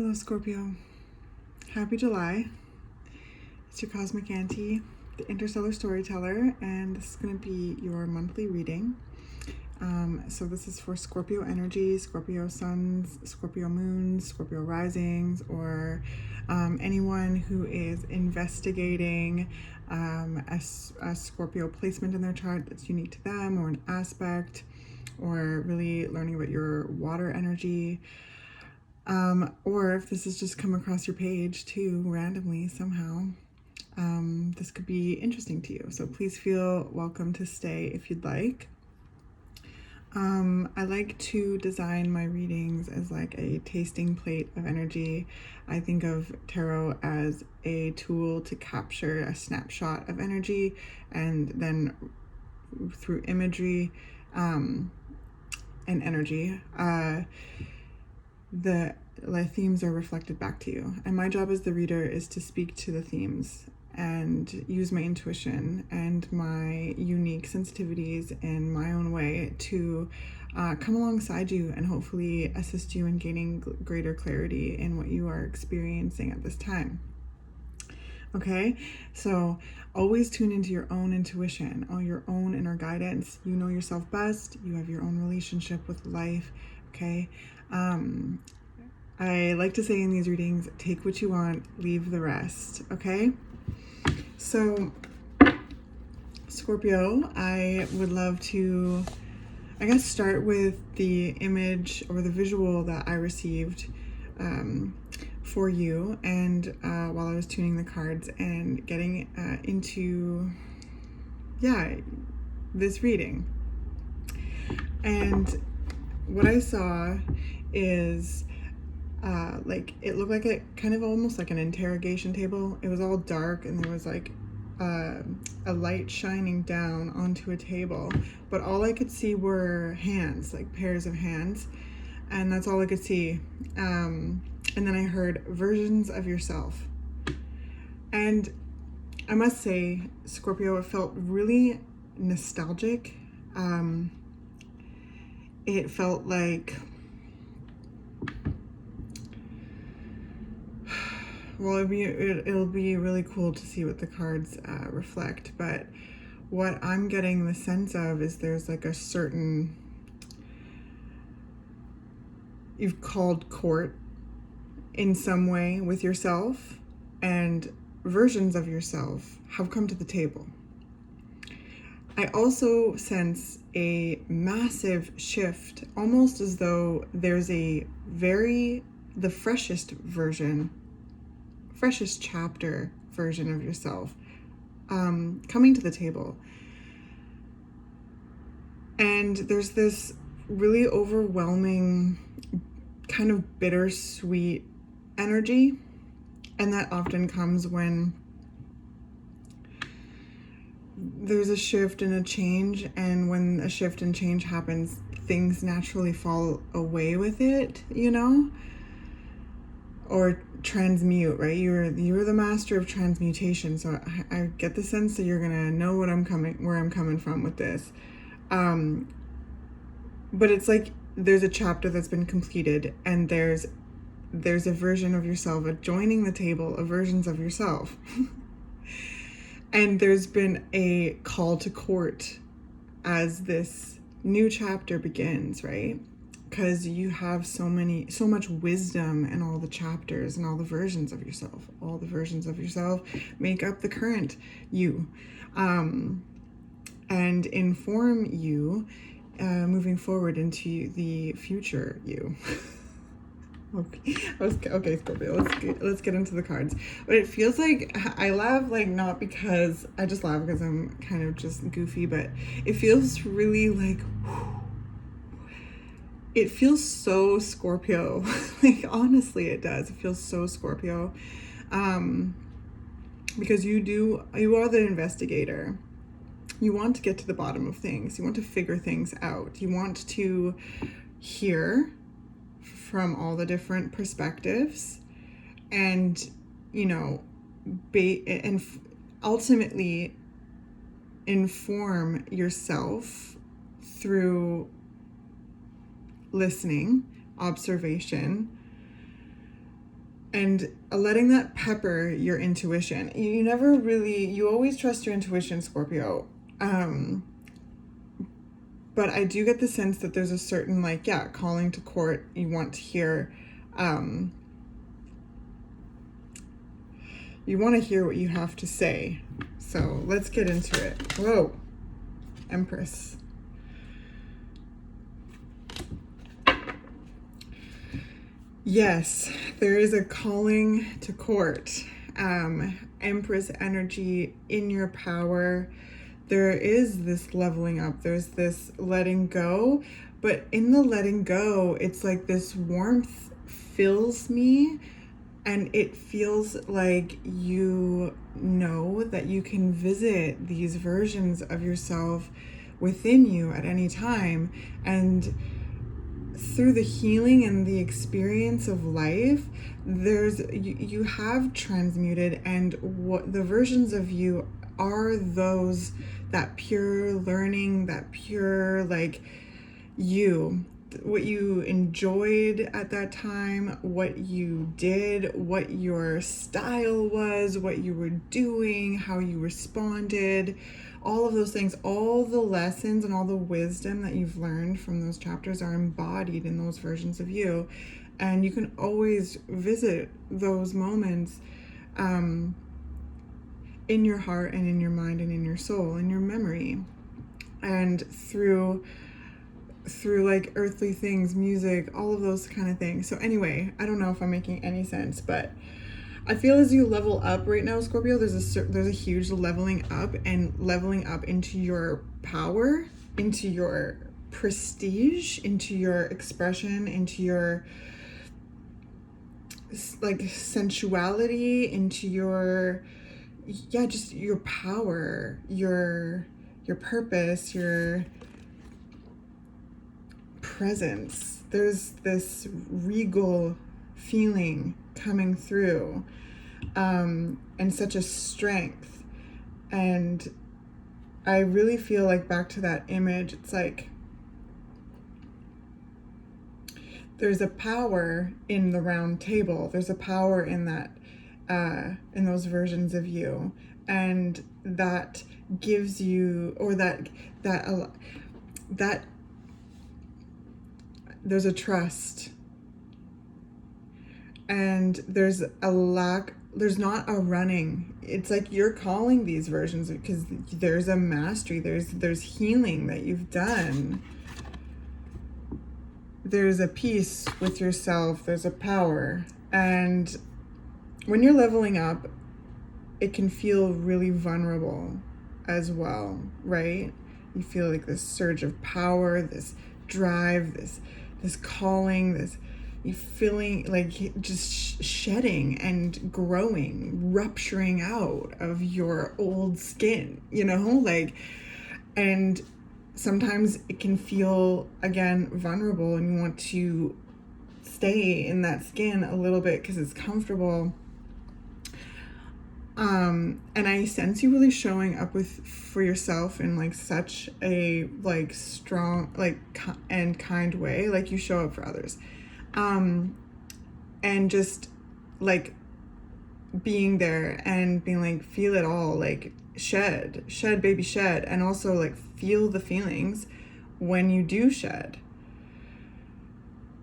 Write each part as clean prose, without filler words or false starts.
Hello, Scorpio. Happy July. It's your cosmic auntie, the interstellar storyteller, and this is going to be your monthly reading. So this is for Scorpio energy, Scorpio suns, Scorpio moons, Scorpio risings, or anyone who is investigating a Scorpio placement in their chart that's unique to them, or an aspect, or really learning about your water energy. Or if this has just come across your page too randomly somehow, this could be interesting to you. So please feel welcome to stay if you'd like. I like to design my readings as like a tasting plate of energy. I think of tarot as a tool to capture a snapshot of energy, and then through imagery and energy, the themes are reflected back to you. And my job as the reader is to speak to the themes and use my intuition and my unique sensitivities in my own way to come alongside you and hopefully assist you in gaining greater clarity in what you are experiencing at this time. Okay, so always tune into your own intuition, or your own inner guidance. You know yourself best. You have your own relationship with life. Okay. I like to say in these readings, take what you want, leave the rest. Okay. So Scorpio, I would love to, start with the image or the visual that I received for you, and while I was tuning the cards and getting into this reading. And what I saw is it looked like a kind of almost like an interrogation table. It was all dark, and there was like a light shining down onto a table, but all I could see were hands, like pairs of hands, and that's all I could see. And then I heard versions of yourself. And I must say, Scorpio, it felt really nostalgic. It felt like, well, it'll be really cool to see what the cards reflect, but what I'm getting the sense of is there's like a certain, you've called court in some way with yourself, and versions of yourself have come to the table. I also sense a massive shift, almost as though there's the freshest chapter version of yourself coming to the table. And there's this really overwhelming kind of bittersweet energy, and that often comes when there's a shift and a change, and when a shift and change happens, things naturally fall away with it, or transmute, right? You're the master of transmutation, so I get the sense that you're gonna know where I'm coming from with this. But it's like there's a chapter that's been completed, and there's a version of yourself joining the table of versions of yourself. And there's been a call to court as this new chapter begins, right? Because you have so much wisdom in all the chapters and all the versions of yourself. All the versions of yourself make up the current you, and inform you moving forward into the future you. Okay, Scorpio, let's get into the cards. But it feels like I laugh, like not because I just laugh because I'm kind of just goofy, but it feels really like, it feels so Scorpio. Like honestly, it does. It feels so Scorpio, because you are the investigator. You want to get to the bottom of things. You want to figure things out. You want to hear from all the different perspectives, and and ultimately inform yourself through listening, observation, and letting that pepper your intuition. You always trust your intuition, Scorpio. But I do get the sense that there's a certain, like, yeah, calling to court. You want to hear, you want to hear what you have to say. So let's get into it. Whoa, Empress. Yes, there is a calling to court. Empress energy in your power. There is this leveling up. There's this letting go. But in the letting go, it's like this warmth fills me. And it feels like you know that you can visit these versions of yourself within you at any time. And through the healing and the experience of life, you have transmuted, and what the versions of you are those, that pure learning, that pure, like, you, what you enjoyed at that time, what you did, what your style was, what you were doing, how you responded, all of those things, all the lessons and all the wisdom that you've learned from those chapters are embodied in those versions of you. And you can always visit those moments in your heart and in your mind and in your soul, in your memory. And through like earthly things, music, all of those kind of things. So anyway, I don't know if I'm making any sense, but I feel as you level up right now, Scorpio, there's a huge leveling up, and leveling up into your power, into your prestige, into your expression, into your, like, sensuality, into your, yeah, just your power, your purpose, your presence. There's this regal feeling coming through, and such a strength. And I really feel like, back to that image, it's like there's a power in the round table. There's a power in that, in those versions of you, and that gives you, or that there's a trust, and there's not a running. It's like you're calling these versions because there's a mastery, there's healing that you've done. There's a peace with yourself, there's a power. And when you're leveling up, it can feel really vulnerable as well, right? You feel like this surge of power, this drive, this calling, you feeling like just shedding and growing, rupturing out of your old skin, like, and sometimes it can feel, again, vulnerable, and you want to stay in that skin a little bit because it's comfortable. And I sense you really showing up for yourself in, like, such a, like, strong, like, and kind way. Like, you show up for others, and just, like, being there and being like, feel it all, like, shed baby, shed, and also, like, feel the feelings when you do shed.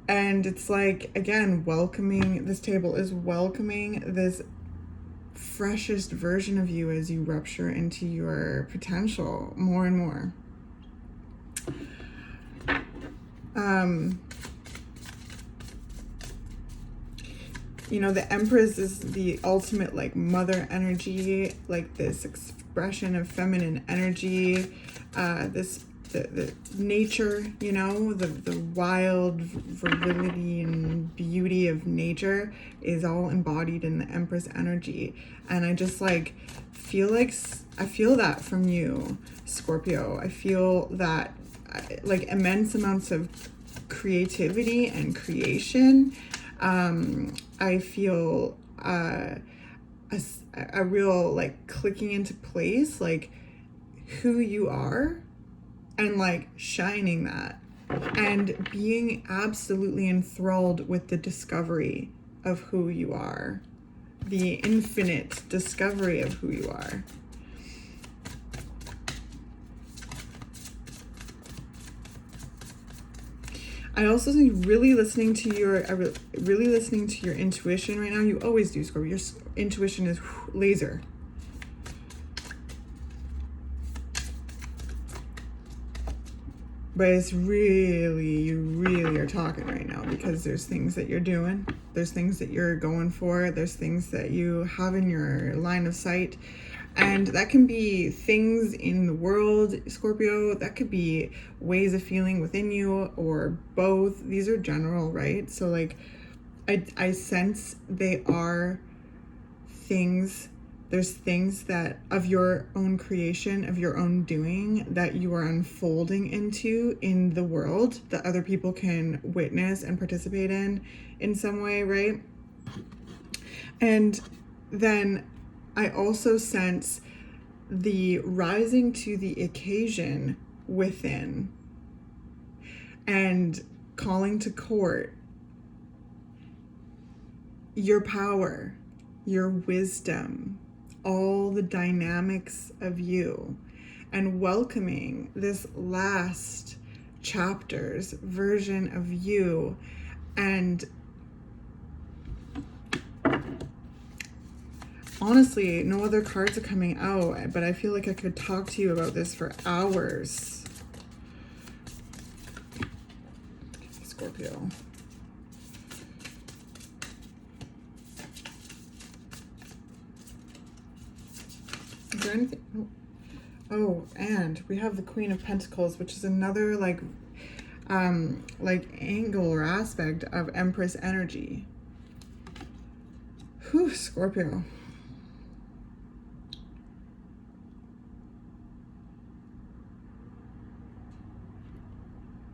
And it's like, again, this table is welcoming this freshest version of you as you rupture into your potential more and more. The Empress is the ultimate, like, mother energy, like this expression of feminine energy, the nature, the wild virility and beauty of nature is all embodied in the Empress energy. And I just, like, I feel that from you, Scorpio. I feel that, like, immense amounts of creativity and creation. I feel a real, like, clicking into place, like, who you are, and, like, shining that, and being absolutely enthralled with the discovery of who you are, the infinite discovery of who you are. I also think really listening to your intuition right now. You always do, Scorpio. Your intuition is laser. But it's really, you really are talking right now, because there's things that you're doing. There's things that you're going for. There's things that you have in your line of sight. And that can be things in the world, Scorpio. That could be ways of feeling within you, or both. These are general, right? So like, I sense they are things. There's things that of your own creation, of your own doing, that you are unfolding into in the world that other people can witness and participate in some way, right? And then I also sense the rising to the occasion within and calling to court your power, your wisdom, all the dynamics of you, and welcoming this last chapter's version of you. And honestly, no other cards are coming out, but I feel like I could talk to you about this for hours. Scorpio. Is there anything? Oh, and we have the Queen of Pentacles, which is another like angle or aspect of Empress energy. Whew, Scorpio.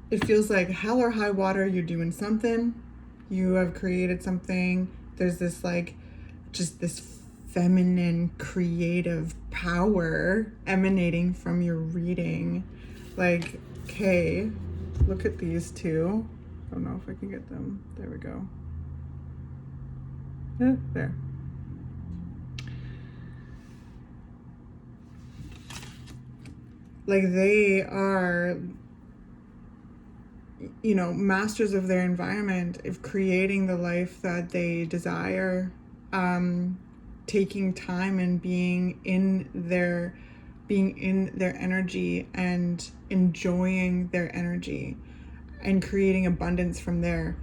It feels like hell or high water, you're doing something. You have created something. There's this like, just this feminine creative power emanating from your reading. Like, okay, look at these two. I don't know if I can get them. There we go. Yeah, there. Like, they are, you know, masters of their environment, of creating the life that they desire, taking time and being in their energy and enjoying their energy and creating abundance from there.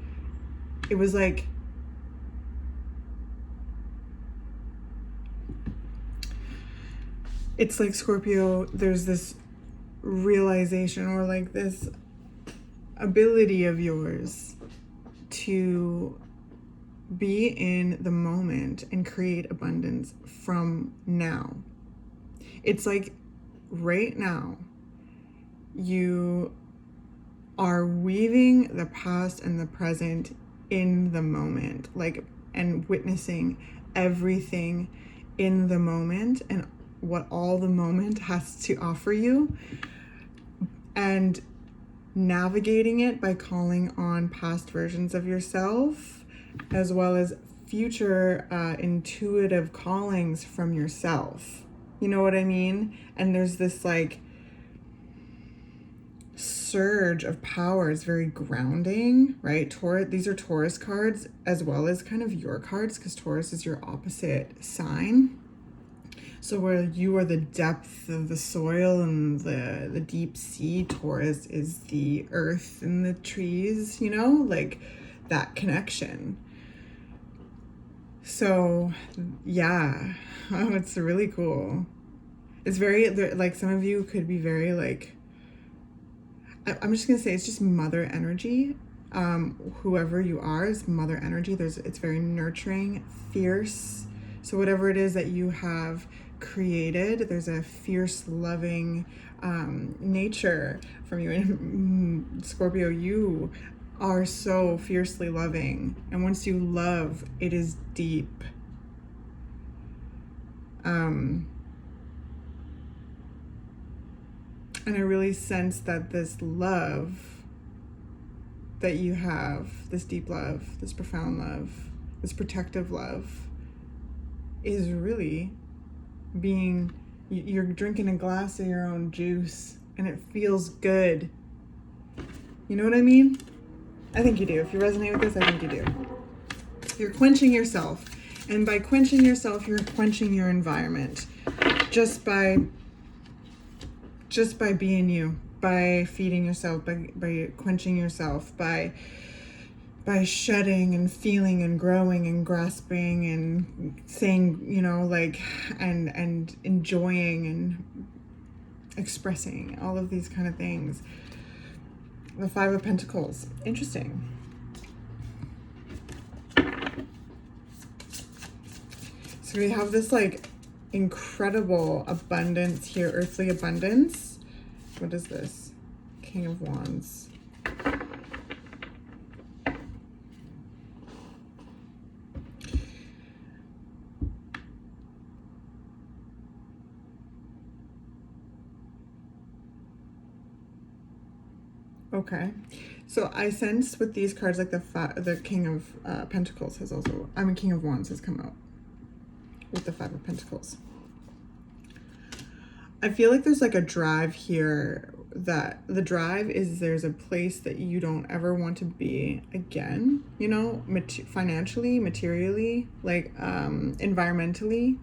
It was like, it's like, Scorpio, there's this realization, or like this ability of yours to be in the moment and create abundance from now. It's like right now you are weaving the past and the present in the moment, like, and witnessing everything in the moment and what all the moment has to offer you, and navigating it by calling on past versions of yourself, as well as future intuitive callings from yourself. You know what I mean? And there's this like surge of power. It's very grounding, right? These are Taurus cards, as well as kind of your cards, because Taurus is your opposite sign. So where you are the depth of the soil and the deep sea, Taurus is the earth and the trees, you know, like that connection. So yeah, oh, it's really cool. It's very, like, some of you could be very like, I'm just gonna say it's just mother energy. Whoever you are is mother energy. It's very nurturing, fierce. So whatever it is that you have created, there's a fierce, loving nature from you. And Scorpio, you are so fiercely loving, and once you love, it is deep. And I really sense that this love that you have, this deep love, this profound love, this protective love is really being, you're drinking a glass of your own juice and it feels good. You know what I mean? I think you do. If you resonate with this, I think you do. You're quenching yourself. And by quenching yourself, you're quenching your environment. Just by being you, by feeding yourself, by quenching yourself, by shedding and feeling and growing and grasping and saying, you know, like, and enjoying and expressing all of these kind of things. The Five of Pentacles. Interesting. So we have this like incredible abundance here, earthly abundance. What is this? King of Wands. Okay, so I sense with these cards, like the King of Pentacles has also, King of Wands has come out with the Five of Pentacles. I feel like there's like a drive here, that the drive is there's a place that you don't ever want to be again, you know, financially, materially, like environmentally.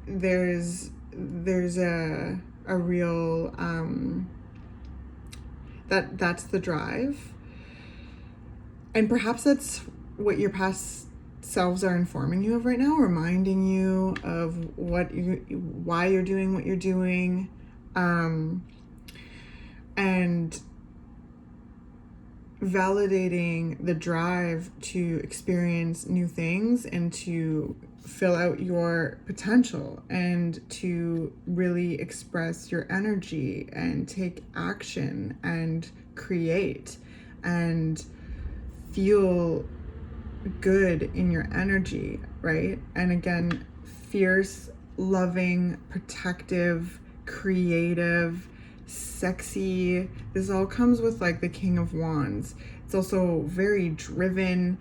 There's a real that's the drive. And perhaps that's what your past selves are informing you of right now, reminding you of why you're doing what you're doing, and validating the drive to experience new things and to fill out your potential and to really express your energy and take action and create and feel good in your energy, right? And again, fierce, loving, protective, creative, sexy. This all comes with like the King of Wands. It's also very driven,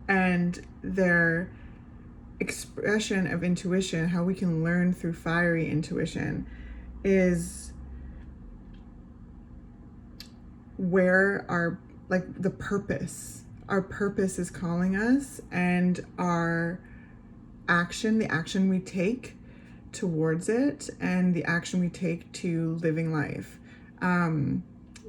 and their expression of intuition, how we can learn through fiery intuition, is where our purpose is calling us, and our action, the action we take towards it, and the action we take to living life.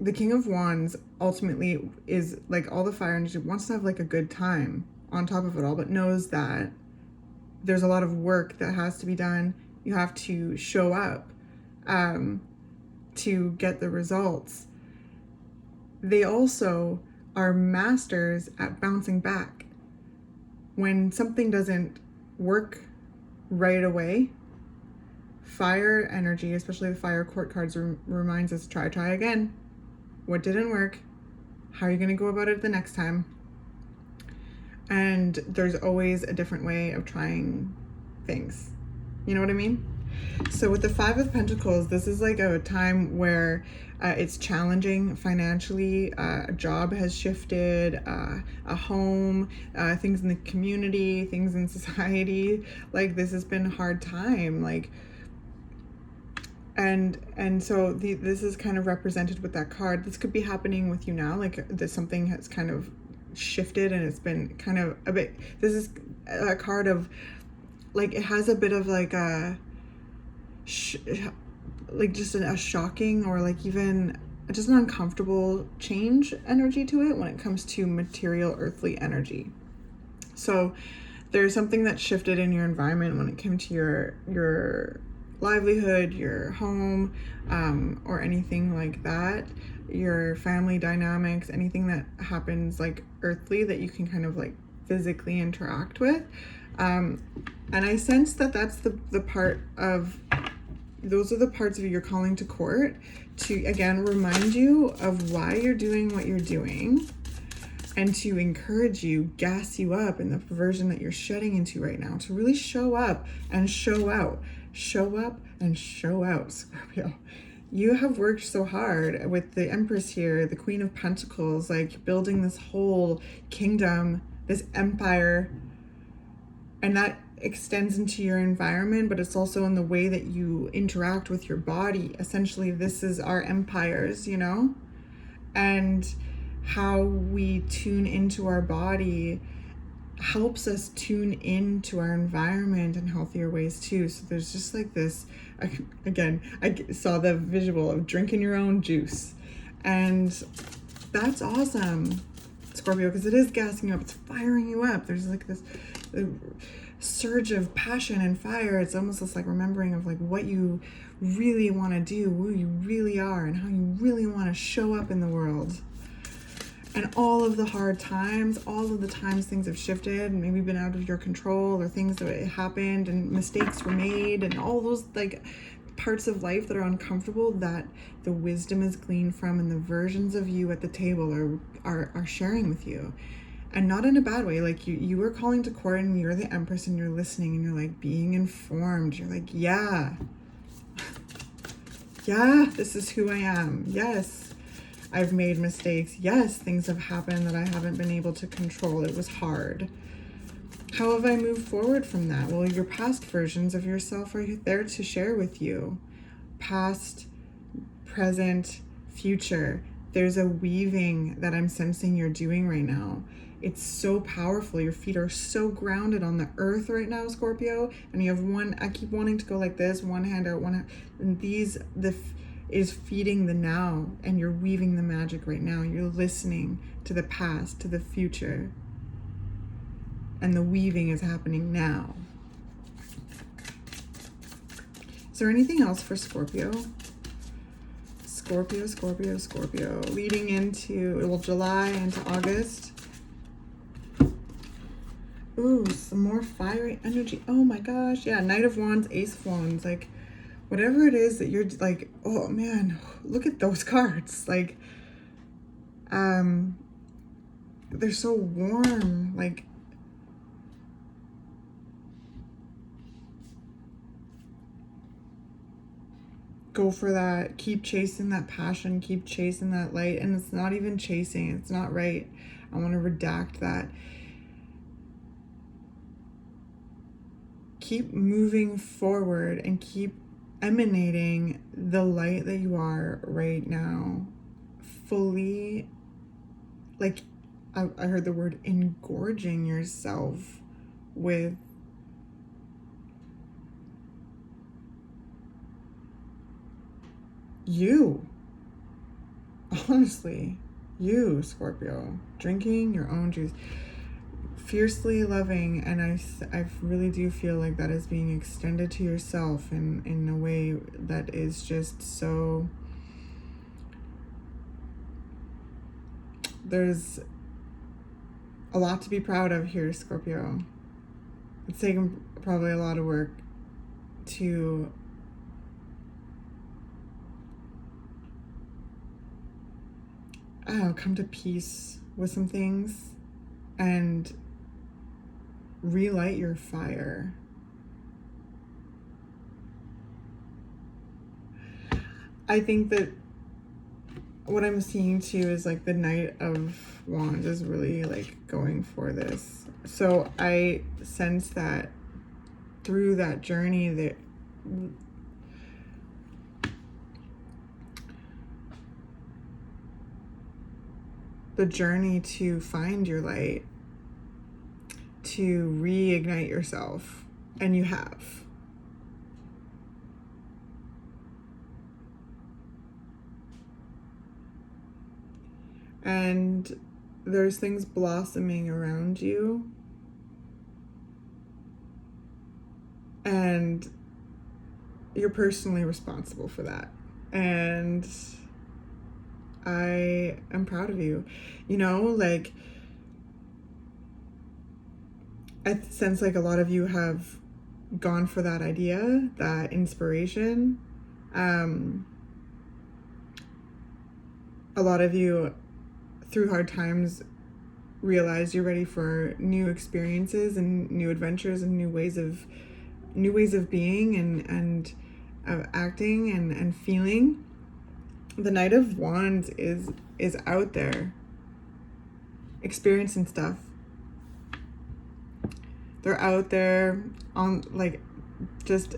The King of Wands ultimately is like all the fire energy, wants to have like a good time on top of it all, but knows that there's a lot of work that has to be done. You have to show up to get the results. They also are masters at bouncing back. When something doesn't work right away, fire energy, especially the fire court cards, reminds us, try again. What didn't work? How are you going to go about it the next time? And there's always a different way of trying things. You know what I mean? So with the Five of Pentacles, this is like a time where it's challenging financially. A job has shifted, a home, things in the community, things in society. Like, this has been a hard time. Like, and so this is kind of represented with that card. This could be happening with you now. Like, something has kind of shifted and it's been kind of a bit. This is a card of, like, it has a bit of like a like just a shocking, or like even just an uncomfortable change energy to it when it comes to material earthly energy. So there's something that shifted in your environment when it came to your livelihood, your home, or anything like that, your family dynamics, anything that happens like earthly that you can kind of like physically interact with. And I sense that that's the part of, those are the parts of your calling to court, to again remind you of why you're doing what you're doing, and to encourage you, gas you up in the version that you're shedding into right now, to really show up and show out. Show up and show out, Scorpio. You have worked so with the Empress here, the Queen of Pentacles, like building this whole kingdom this empire, and that extends into your environment, but it's also in the way that you interact with your body. Essentially, this is our empires, you know? And how we tune into our body helps us tune into our environment in healthier ways too. So there's just like this, again, I saw the visual of drinking your own juice, and that's awesome, Scorpio, because it is gassing you up, it's firing you up. There's like this surge of passion and fire. It's almost just like remembering of like what you really want to do, who you really are, and how you really want to show up in the world. And all of the hard times, all of the times things have shifted and maybe been out of your control, or things that happened and mistakes were made, and all those like parts of life that are uncomfortable, that the wisdom is gleaned from, and the versions of you at the table are sharing with you. And not in a bad way. Like you are calling to court, and you're the Empress, and you're listening, and you're like being informed. You're like, yeah, this is who I am. Yes, I've made mistakes. Yes, things have happened that I haven't been able to control. It was hard. How have I moved forward from that? Well, your past versions of yourself are there to share with you. Past, present, future. There's a weaving that I'm sensing you're doing right now. It's so powerful. Your feet are so grounded on the earth right now, Scorpio. And you have one, I keep wanting to go like this, one hand out, one hand. And is feeding the now, and you're weaving the magic right now. You're listening to the past, to the future. And the weaving is happening now. Is there anything else for Scorpio? Scorpio, leading into, well, July into August. Ooh, some more fiery energy. Oh my gosh. Yeah, Knight of Wands, Ace of Wands. Like, whatever it is that you're like, oh man, look at those cards. Like, they're so warm. Like, go for that. Keep chasing that passion. Keep chasing that light. And it's not even chasing. It's not right. I want to redact that. Keep moving forward and keep emanating the light that you are right now. Fully, like, I heard the word engorging yourself with you. Honestly, you, Scorpio, drinking your own juice, fiercely loving. And I really do feel like that is being extended to yourself in a way that is just so, there's a lot to be proud of here, Scorpio. It's taken probably a lot of work to come to peace with some things and relight your fire. I think that what I'm seeing too is like the Knight of Wands is really like going for this. So I sense that through that journey that the journey to find your light, to reignite yourself, and you have. And there's things blossoming around you, and you're personally responsible for that. And I am proud of you. You know, like, I sense like a lot of you have gone for that idea, that inspiration. A lot of you, through hard times, realize you're ready for new experiences and new adventures and new ways of being and of acting and feeling. The Knight of Wands is out there experiencing stuff, They're out there on, like, just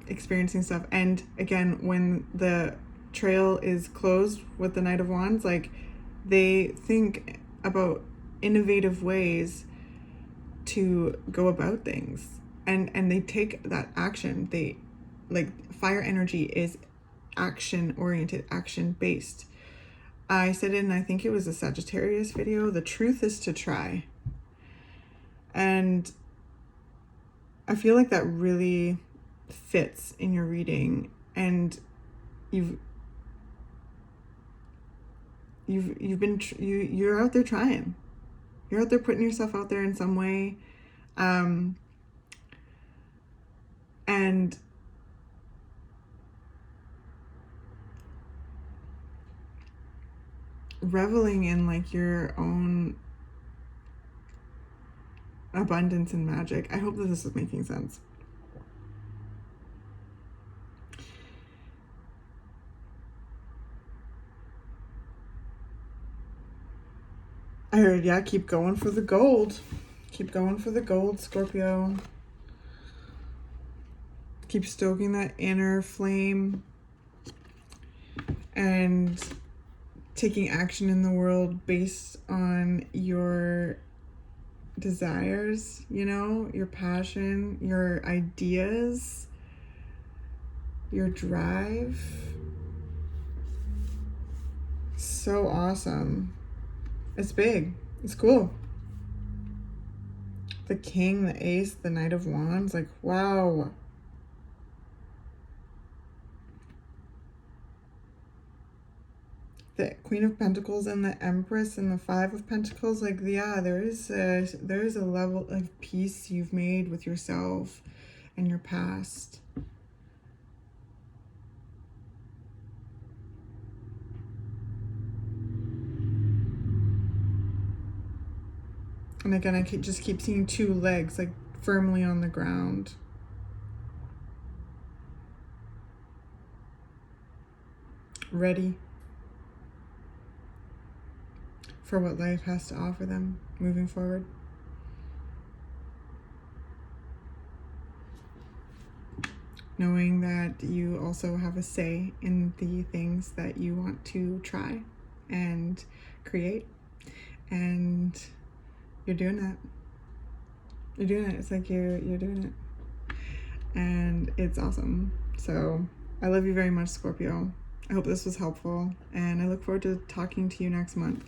experiencing stuff. And again, when the trail is closed with the Knight of Wands, like, they think about innovative ways to go about things, and they take that action. They, like, fire energy is action oriented, action based. I said it, and I think it was a Sagittarius video, the truth is to try. And I feel like that really fits in your reading, and you're out there trying. You're out there putting yourself out there in some way, and reveling in, like, your own abundance and magic. I hope that this is making sense. I heard, yeah, keep going for the gold. Keep going for the gold, Scorpio. Keep stoking that inner flame and taking action in the world based on your desires, you know, your passion, your ideas, your drive. So awesome. It's big. It's cool. The King, the Ace, the Knight of Wands, like, wow. The Queen of Pentacles and the Empress and the Five of Pentacles, like, yeah, there is a level of peace you've made with yourself and your past. And again, I just keep seeing two legs, like, firmly on the ground. Ready for what life has to offer them moving forward. Knowing that you also have a say in the things that you want to try and create. And you're doing that. You're doing it. It's like you're doing it. And it's awesome. So I love you very much, Scorpio. I hope this was helpful, and I look forward to talking to you next month.